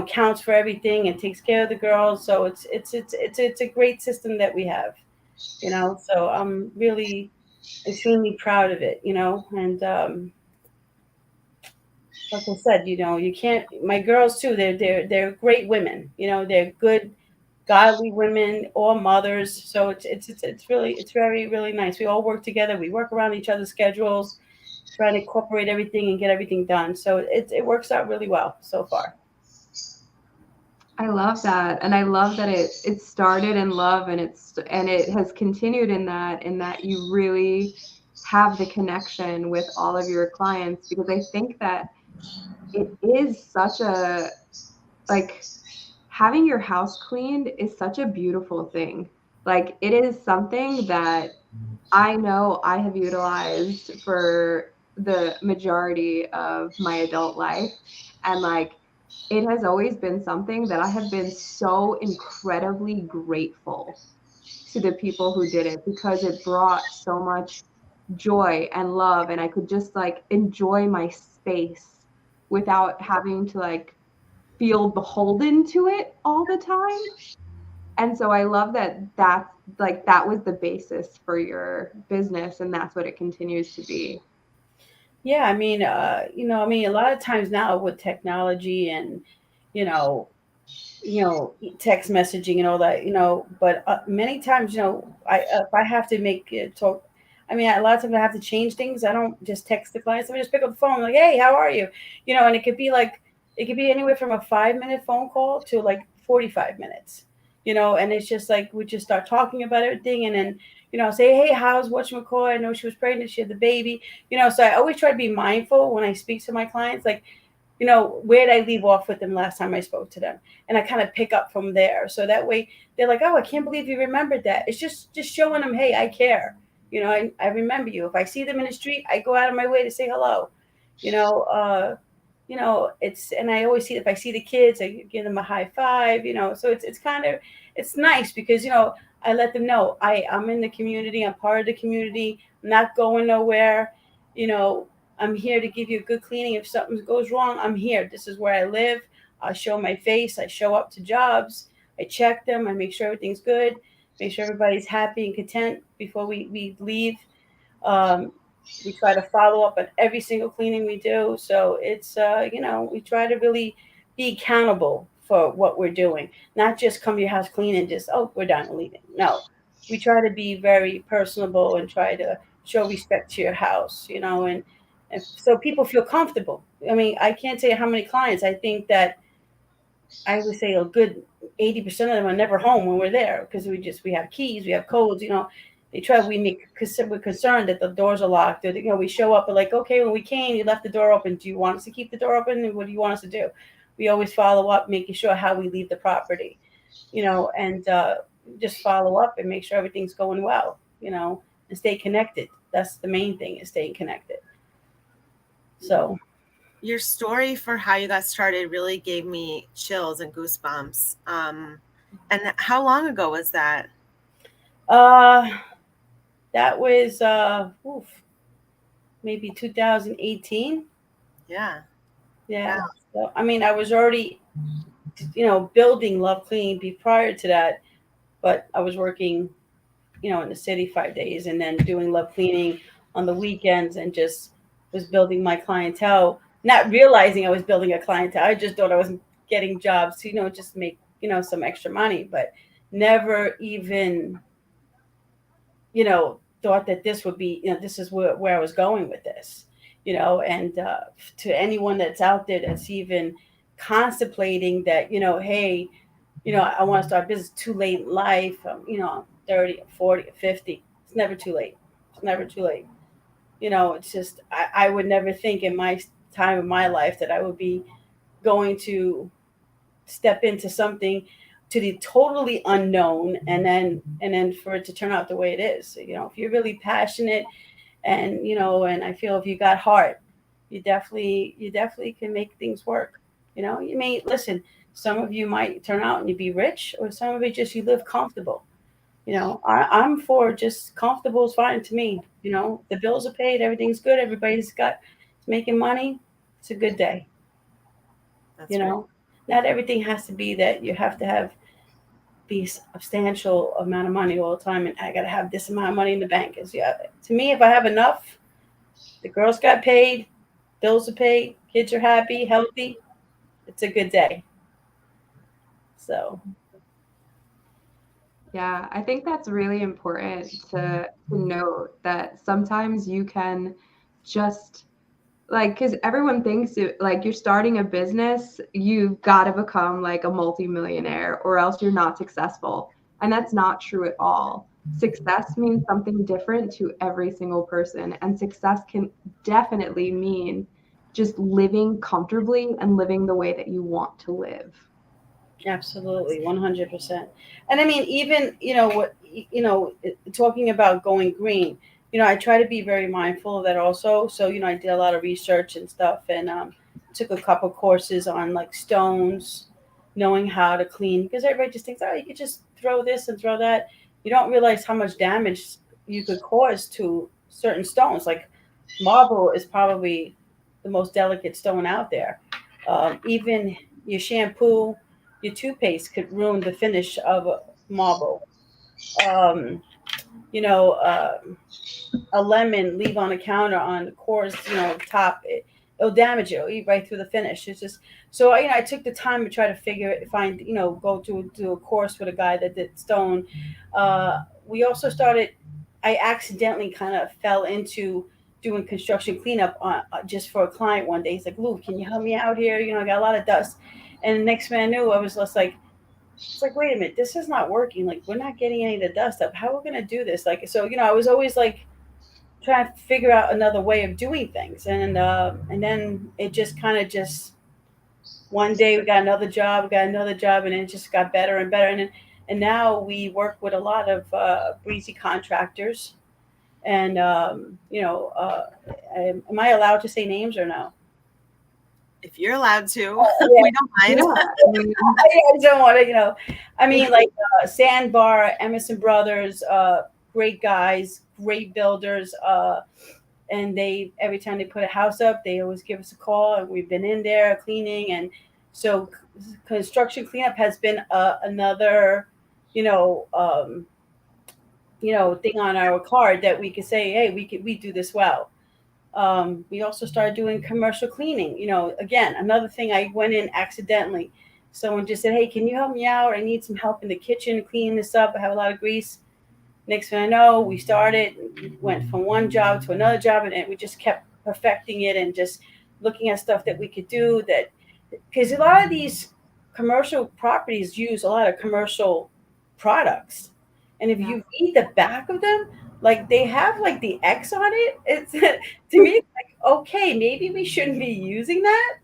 Speaker 4: counts for everything and takes care of the girls. So it's a great system that we have, so I'm really extremely proud of it, and, like I said, you can't. My girls too. They're great women. They're good, godly women or mothers. So it's very really nice. We all work together. We work around each other's schedules, try to incorporate everything and get everything done. So it works out really well so far.
Speaker 2: I love that, and I love that it started in love, and it has continued in that you really have the connection with all of your clients, because I think that it is such a, like, having your house cleaned is such a beautiful thing. Like, it is something that I know I have utilized for the majority of my adult life. And like, it has always been something that I have been so incredibly grateful to the people who did it, because it brought so much joy and love, and I could just like enjoy my space without having to like feel beholden to it all the time. And so I love that was the basis for your business, and that's what it continues to be.
Speaker 4: Yeah, I mean, a lot of times now with technology and, you know, text messaging and all that, but many times, I if I have to make it talk, I mean, a lot of times I have to change things. I don't just text the clients. I just pick up the phone, like, hey, how are you? And it could be anywhere from a 5 minute phone call to like 45 minutes, and it's just like we just start talking about everything, and then, say, hey, how's whatchamacallit? I know she was pregnant, she had the baby, so I always try to be mindful when I speak to my clients, like, where did I leave off with them last time I spoke to them? And I kind of pick up from there. So that way they're like, oh, I can't believe you remembered that. It's just showing them, hey, I care. I remember you. If I see them in the street, I go out of my way to say hello. You know, uh, and I always see, if I see the kids, I give them a high five, so it's kind of, it's nice because, I let them know I'm in the community. I'm part of the community. I'm not going nowhere. You know, I'm here to give you a good cleaning. If something goes wrong, I'm here. This is where I live. I show my face. I show up to jobs. I check them. I make sure everything's good. Make sure everybody's happy and content before we leave. Um, we try to follow up on every single cleaning we do. So it's, we try to really be accountable for what we're doing, not just come to your house clean and just, oh, we're done and leaving. No, we try to be very personable and try to show respect to your house, and so people feel comfortable. I mean, I can't tell you how many clients I think that I would say a good 80% of them are never home when we're there because we have keys, we have codes. They try. We're concerned that the doors are locked. Or, we show up and like, okay, when we came, you left the door open. Do you want us to keep the door open? And what do you want us to do? We always follow up, making sure how we leave the property, and just follow up and make sure everything's going well, and stay connected. That's the main thing, is staying connected. So
Speaker 1: Your story for how you got started really gave me chills and goosebumps. And how long ago was that?
Speaker 4: uh that was maybe 2018.
Speaker 1: Yeah.
Speaker 4: Yeah.
Speaker 1: Wow.
Speaker 4: So I mean, I was already, building Love Cleaning prior to that, but I was working, in the city 5 days and then doing Love Cleaning on the weekends and just was building my clientele, not realizing I was building a clientele. I just thought I was getting jobs to, just make, some extra money, but never even, thought that this would be, this is where I was going with this, and to anyone that's out there that's even contemplating that, hey, I want to start a business too late in life, I'm 30 or 40 or 50. It's never too late. It's never too late. It's just, I would never think in my time of my life that I would be going to step into something to the totally unknown, and then for it to turn out the way it is. So, if you're really passionate, and and I feel if you got heart, you definitely can make things work. You may listen. Some of you might turn out and you be rich, or some of it just you live comfortable. I'm for just comfortable is fine to me. The bills are paid, everything's good, everybody's got making money. It's a good day.
Speaker 1: That's
Speaker 4: you know Not everything has to be that you have to have be substantial amount of money all the time, and I got to have this amount of money in the bank. Is Yeah, to me, if I have enough, the girls got paid, bills are paid, kids are happy, healthy, it's a good day. So
Speaker 2: Yeah, I think that's really important to note that sometimes you can just like, because everyone thinks like you're starting a business, you've got to become like a multimillionaire or else you're not successful. And that's not true at all. Success means something different to every single person. And success can definitely mean just living comfortably and living the way that you want to live.
Speaker 4: absolutely, 100%. And I mean, even talking about going green. I try to be very mindful of that also. So I did a lot of research and stuff, and took a couple courses on like stones, knowing how to clean, because everybody just thinks, oh, you could just throw this and throw that. You don't realize how much damage you could cause to certain stones. Like marble is probably the most delicate stone out there. Even your shampoo, your toothpaste could ruin the finish of a marble. Um, you know, a lemon leave on a counter on the course, top, it'll damage it. It'll eat right through the finish. It's just so I took the time to try to find, go to do a course with a guy that did stone. We also started. I accidentally kind of fell into doing construction cleanup on just for a client one day. He's like, "Lou, can you help me out here? I got a lot of dust." And the next thing I knew, I was just like, it's like, wait a minute, this is not working. Like, we're not getting any of the dust up. How are we going to do this? Like, so, I was always like trying to figure out another way of doing things. And then it just kind of just one day we got another job, and it just got better and better. And now we work with a lot of breezy contractors. And, am I allowed to say names or no?
Speaker 1: if you're allowed to,
Speaker 4: Yeah.
Speaker 1: we don't mind.
Speaker 4: I don't want to, I mean, like Sandbar, Emerson Brothers, great guys, great builders. And every time they put a house up, they always give us a call, and we've been in there cleaning. And so construction cleanup has been another, thing on our card that we could say, hey, we do this well. We also started doing commercial cleaning. Again, another thing, I went in accidentally. Someone just said, hey, can you help me out? I need some help in the kitchen cleaning this up. I have a lot of grease. Next thing I know, we went from one job to another job, and we just kept perfecting it and just looking at stuff that we could do because a lot of these commercial properties use a lot of commercial products. And if you read the back of them, like they have like the X on it, it's to me it's like, okay, maybe we shouldn't be using that.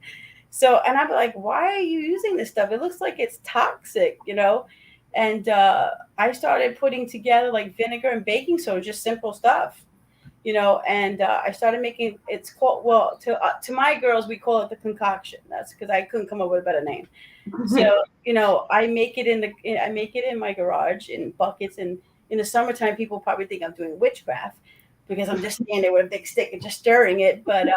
Speaker 4: So, and I'm like, why are you using this stuff? It looks like it's toxic, And I started putting together like vinegar and baking soda, just simple stuff, And I started making. It's called, well, to my girls, we call it the concoction. That's because I couldn't come up with a better name. So I make it in my garage in buckets, and in the summertime, people probably think I'm doing witchcraft because I'm just standing there with a big stick and just stirring it. But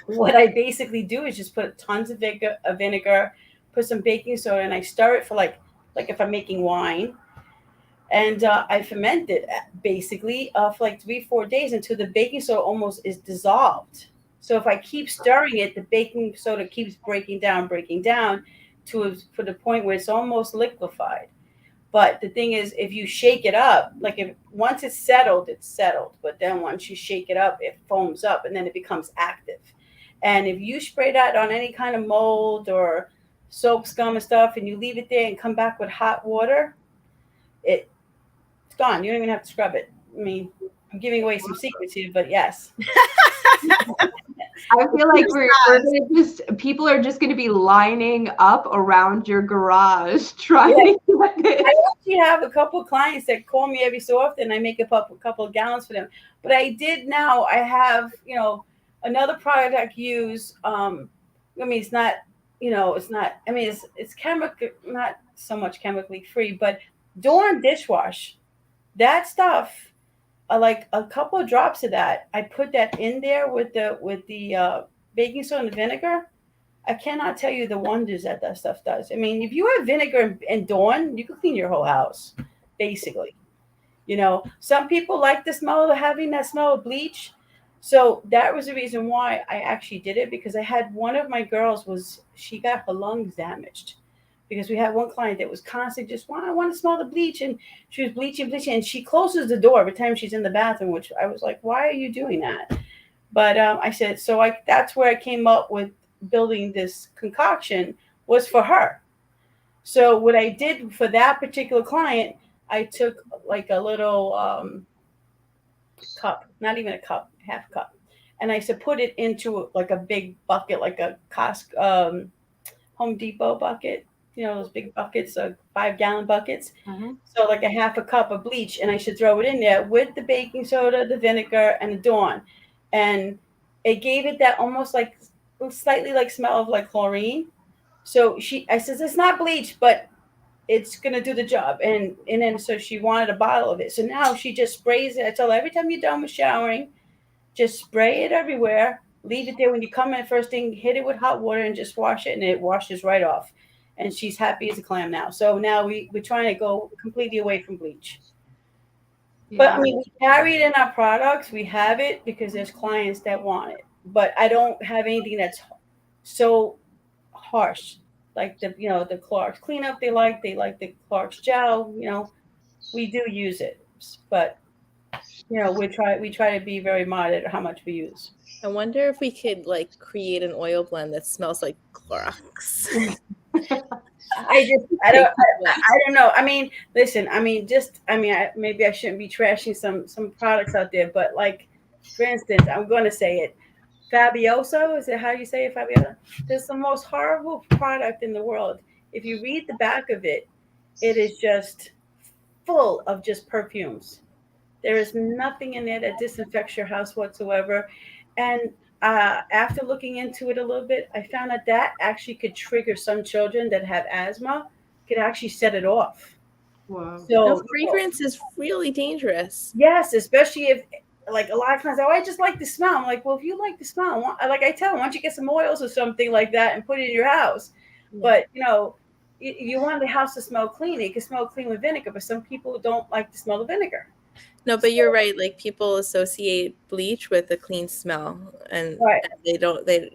Speaker 4: what I basically do is just put tons of vinegar, put some baking soda, and I stir it for like if I'm making wine, and I ferment it basically for like 3-4 days until the baking soda almost is dissolved. So if I keep stirring it, the baking soda keeps breaking down for the point where it's almost liquefied. But the thing is, if you shake it up, like if once it's settled, it's settled. But then once you shake it up, it foams up and then it becomes active. And if you spray that on any kind of mold or soap scum and stuff, and you leave it there and come back with hot water, it's gone. You don't even have to scrub it. I mean, I'm giving away some secrets here, but yes.
Speaker 2: I feel like we're gonna people are just gonna be lining up around your garage trying to get this.
Speaker 4: I actually have a couple of clients that call me every so often. I make a couple of gallons for them. But I have, another product I use. It's not, it's chemical, not so much chemically free, but Dawn dishwash, that stuff, like a couple of drops of that, I put that in there with the baking soda and vinegar. I cannot tell you the wonders that stuff does. I mean, if you have vinegar and Dawn, you can clean your whole house, basically. Some people like the smell of having that smell of bleach. So that was the reason why I actually did it, because I had one of my girls she got her lungs damaged because we had one client that was constantly just, I want to smell the bleach. And she was bleaching, and she closes the door every time she's in the bathroom, which I was like, why are you doing that? But I said, that's where I came up with building this concoction was for her. So what I did for that particular client, I took like a little cup, not even a cup, half a cup, and I said put it into like a big bucket, like a Costco, Home Depot bucket, those big buckets, 5-gallon buckets.
Speaker 2: Mm-hmm.
Speaker 4: So like a half a cup of bleach, and I should throw it in there with the baking soda, the vinegar, and the Dawn, and it gave it that almost like slightly like smell of like chlorine. So I says it's not bleach, but it's gonna do the job. And then so she wanted a bottle of it. So now she just sprays it. I tell her every time you're done with showering, just spray it everywhere. Leave it there when you come in first thing, hit it with hot water and just wash it, and it washes right off. And she's happy as a clam now. So now we're trying to go completely away from bleach. Yeah. But I mean, we carry it in our products. We have it because there's clients that want it. But I don't have anything that's so harsh, like the Clorox cleanup. They like the Clorox gel. We do use it, but we try to be very moderate at how much we use.
Speaker 3: I wonder if we could like create an oil blend that smells like Clorox.
Speaker 4: I don't know. I mean, listen. Maybe I shouldn't be trashing some products out there, but like, for instance, I'm going to say it. Fabioso, is it how you say it, Fabioso? It's the most horrible product in the world. If you read the back of it, it is just full of just perfumes. There is nothing in there that disinfects your house whatsoever. And after looking into it a little bit, I found out that actually could trigger some children that have asthma, could actually set it off.
Speaker 2: Wow.
Speaker 3: So fragrance is really dangerous.
Speaker 4: Yes, especially if, like, a lot of times, I just like the smell. I'm like, well, if you like the smell, like I tell them, why don't you get some oils or something like that and put it in your house? Yeah. But, you want the house to smell clean. It can smell clean with vinegar, but some people don't like the smell of vinegar.
Speaker 3: No, but you're right. Like, people associate bleach with a clean smell, and,
Speaker 4: right.
Speaker 3: and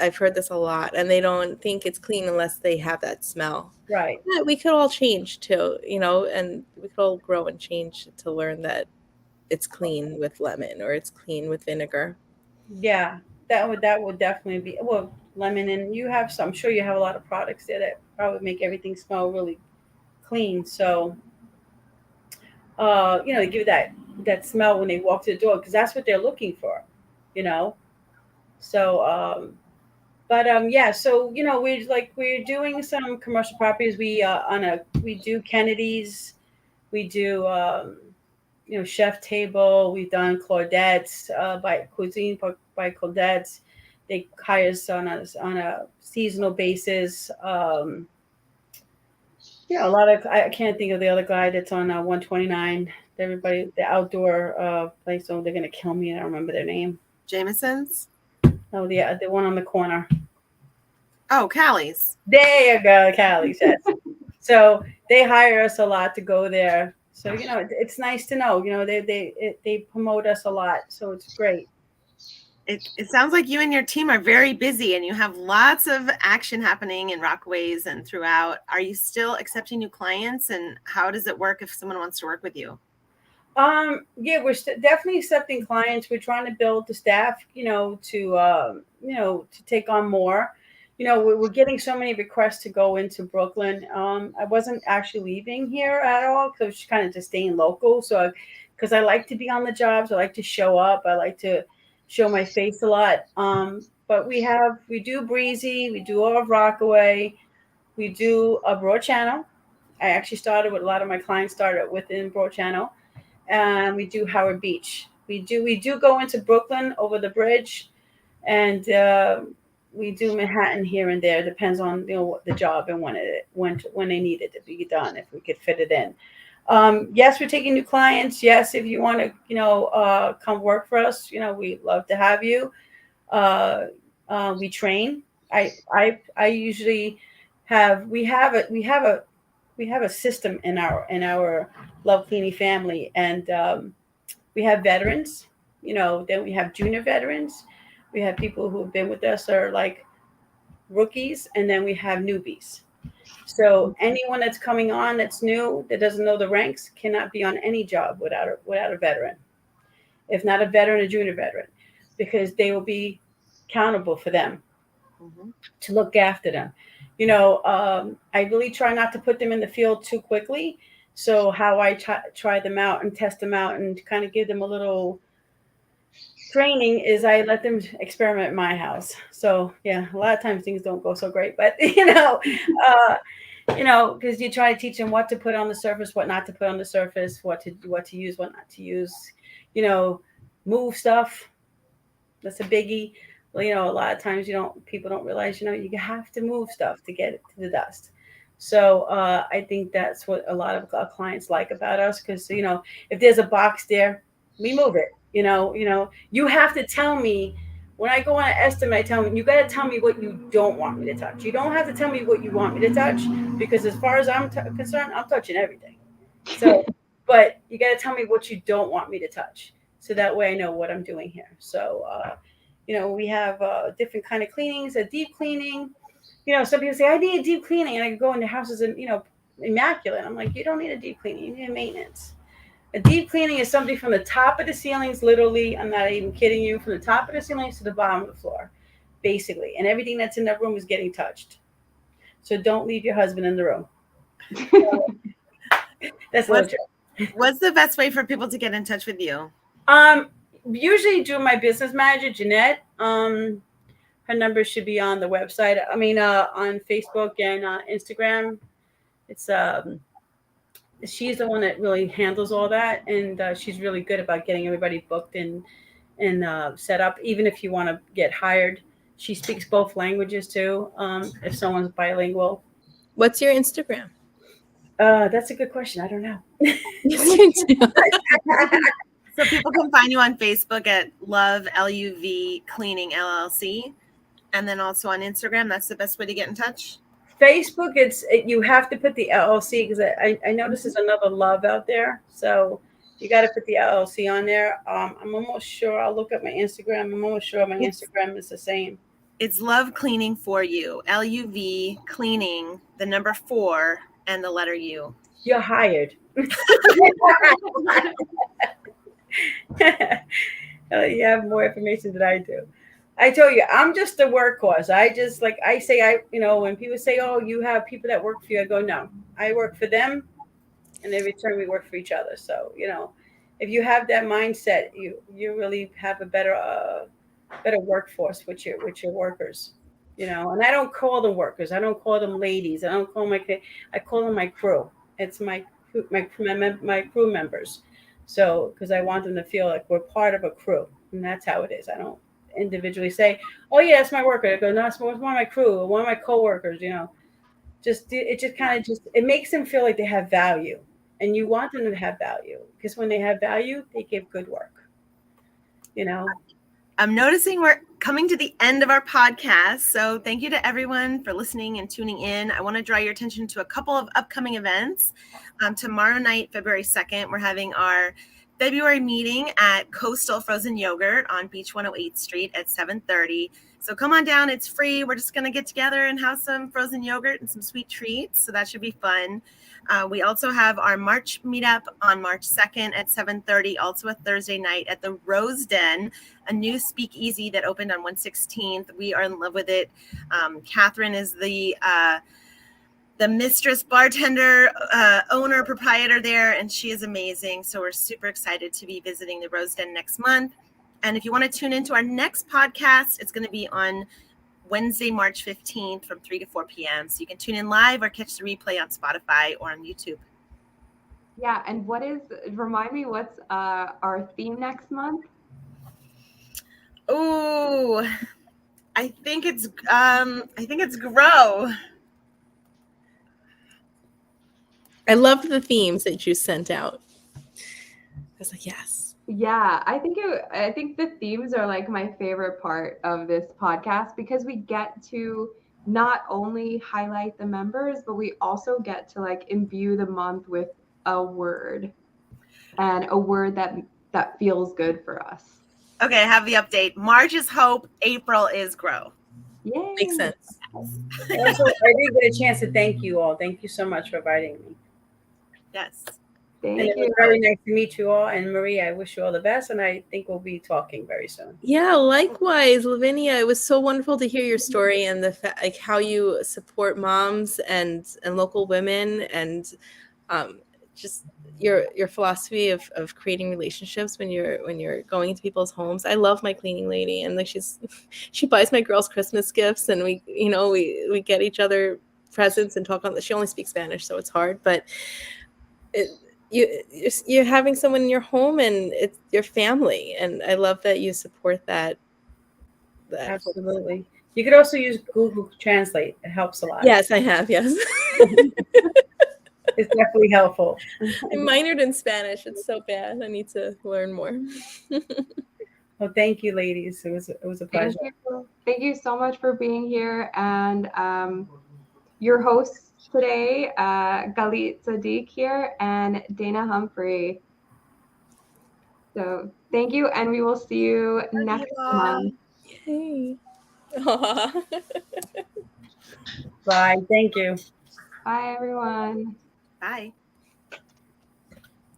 Speaker 3: I've heard this a lot, and they don't think it's clean unless they have that smell.
Speaker 4: Right.
Speaker 3: Yeah, we could all change too, and we could all grow and change to learn that it's clean with lemon or it's clean with vinegar.
Speaker 4: Yeah, that would definitely be, well, lemon. And I'm sure you have a lot of products there that probably make everything smell really clean. So, give that smell when they walk to the door, because that's what they're looking for, So, yeah. So, we're doing some commercial properties. We do Kennedy's, we do, Chef Table. We've done Claudette's by Cuisine by Claudette's. They hire us on a seasonal basis. A lot of, I can't think of the other guy that's on 129. Everybody, the outdoor place. So they're gonna kill me. I don't remember their name.
Speaker 1: Jameson's.
Speaker 4: Oh, the one on the corner.
Speaker 1: Oh, Callie's.
Speaker 4: There you go, Callie's. Yes. So they hire us a lot to go there. So, it's nice to know, they promote us a lot. So it's great.
Speaker 1: It sounds like you and your team are very busy and you have lots of action happening in Rockaways and throughout. Are you still accepting new clients, and how does it work if someone wants to work with you?
Speaker 4: Yeah, we're definitely accepting clients. We're trying to build the staff, to take on more. We're getting so many requests to go into Brooklyn. I wasn't actually leaving here at all, because I was kind of just staying local. So, because I like to be on the jobs, I like to show up. I like to show my face a lot. But we do Breezy, we do all of Rockaway, we do a Broad Channel. I actually started with a lot of my clients started within Broad Channel, and we do Howard Beach. We do go into Brooklyn over the bridge, and we do Manhattan here and there. Depends on what the job and when they need it to be done. If we could fit it in. Yes, we're taking new clients. Yes, if you want to come work for us, we'd love to have you. We train. I usually we have a system in our Love Cleaning family, and we have veterans. Then we have junior veterans. We have people who have been with us are like rookies, and then we have newbies. So anyone that's coming on that's new that doesn't know the ranks cannot be on any job without a veteran. If not a veteran, a junior veteran, because they will be accountable for them to look after them. I really try not to put them in the field too quickly. So how I try them out and test them out and kind of give them a little training is I let them experiment in my house. So yeah, a lot of times things don't go so great, but because you try to teach them what to put on the surface, what not to put on the surface, what to use, what not to use, move stuff. That's a biggie. Well, a lot of times people don't realize, you have to move stuff to get it to the dust. So I think that's what a lot of our clients like about us, because if there's a box there, we move it. You have to tell me when I go on an estimate. I tell me you got to tell me what you don't want me to touch. You don't have to tell me what you want me to touch, because as far as I'm concerned, I'm touching everything. So, but you got to tell me what you don't want me to touch, so that way I know what I'm doing here. So, we have different kind of cleanings, a deep cleaning. Some people say I need a deep cleaning, and I can go into houses and immaculate. I'm like, you don't need a deep cleaning. You need a maintenance. A deep cleaning is something from the top of the ceilings, literally, I'm not even kidding you, from the top of the ceilings to the bottom of the floor, basically. And everything that's in that room is getting touched. So don't leave your husband in the room. That's a little trick.
Speaker 1: What's the best way for people to get in touch with you?
Speaker 4: Usually do my business manager, Jeanette. Her number should be on the website. On Facebook and Instagram. It's she's the one that really handles all that, and she's really good about getting everybody booked and set up. Even if you want to get hired, she speaks both languages too. If someone's bilingual.
Speaker 3: What's your Instagram?
Speaker 4: That's a good question. I don't know.
Speaker 1: So people can find you on Facebook at Love LUV Cleaning LLC, and then also on Instagram. That's the best way to get in touch.
Speaker 4: Facebook, you have to put the LLC, because I notice there's another Love out there, so you got to put the LLC on there. I'm almost sure. I'll look at my Instagram. I'm almost sure my Instagram is the same.
Speaker 1: It's Love Cleaning for You. LUV Cleaning, the number 4 and the letter U.
Speaker 4: You're hired. You have more information than I do. I tell you, I'm just a workhorse. When people say, "Oh, you have people that work for you," I go, "No, I work for them, and in return, we work for each other." So, if you have that mindset, you really have a better workforce with your workers. And I don't call them workers. I don't call them ladies. I call them my crew. It's my crew members. So, because I want them to feel like we're part of a crew, and that's how it is. I don't individually say, "Oh yeah, that's my worker." I go, "No, it's one of my crew, one of my coworkers." It makes them feel like they have value, and you want them to have value, because when they have value, they give good work.
Speaker 1: I'm noticing we're coming to the end of our podcast, so thank you to everyone for listening and tuning in. I want to draw your attention to a couple of upcoming events. Tomorrow night, February 2nd, we're having our February meeting at Coastal Frozen Yogurt on Beach 108th Street at 7:30. So come on down. It's free. We're just going to get together and have some frozen yogurt and some sweet treats. So that should be fun. We also have our March meetup on March 2nd at 7:30, also a Thursday night at the Rose Den, a new speakeasy that opened on 116th. We are in love with it. Catherine is the mistress, bartender, owner, proprietor there, and she is amazing. So we're super excited to be visiting the Rose Den next month. And if you want to tune into our next podcast, it's going to be on Wednesday, March 15th from 3 to 4 p.m. So you can tune in live or catch the replay on Spotify or on YouTube.
Speaker 2: Yeah, and remind me what's our theme next month?
Speaker 1: Oh, I think it's grow.
Speaker 3: I loved the themes that you sent out. I was like, yes.
Speaker 2: Yeah, I think the themes are like my favorite part of this podcast because we get to not only highlight the members, but we also get to like imbue the month with a word and a word that feels good for us.
Speaker 1: Okay, I have the update. March is hope, April is grow.
Speaker 2: Yay!
Speaker 3: Makes sense.
Speaker 4: Also, I did get a chance to thank you all. Thank you so much for inviting me.
Speaker 1: Yes.
Speaker 2: Thank
Speaker 4: And it was
Speaker 2: you.
Speaker 4: very nice to meet you all. And Marie, I wish you all the best. And I think we'll be talking very soon.
Speaker 3: Yeah, likewise, Luvinia. It was so wonderful to hear your story and like how you support moms and local women, and just your philosophy of creating relationships when you're going into people's homes. I love my cleaning lady, and like she buys my girls Christmas gifts, and we get each other presents and talk on. She only speaks Spanish, so it's hard, but you're having someone in your home, and it's your family, and I love that you support that.
Speaker 4: Absolutely. You could also use Google Translate. It helps a lot.
Speaker 3: Yes, I have. Yes.
Speaker 4: It's definitely helpful.
Speaker 3: I minored in Spanish. It's so bad. I need to learn more.
Speaker 4: Well, thank you, ladies. It was a pleasure.
Speaker 2: Thank you so much for being here. And your hosts today, Galit Sadiq here and Dana Humphrey. So thank you, and we will see you next month.
Speaker 3: Yay.
Speaker 4: Bye. Thank you.
Speaker 2: Bye, everyone.
Speaker 1: Bye.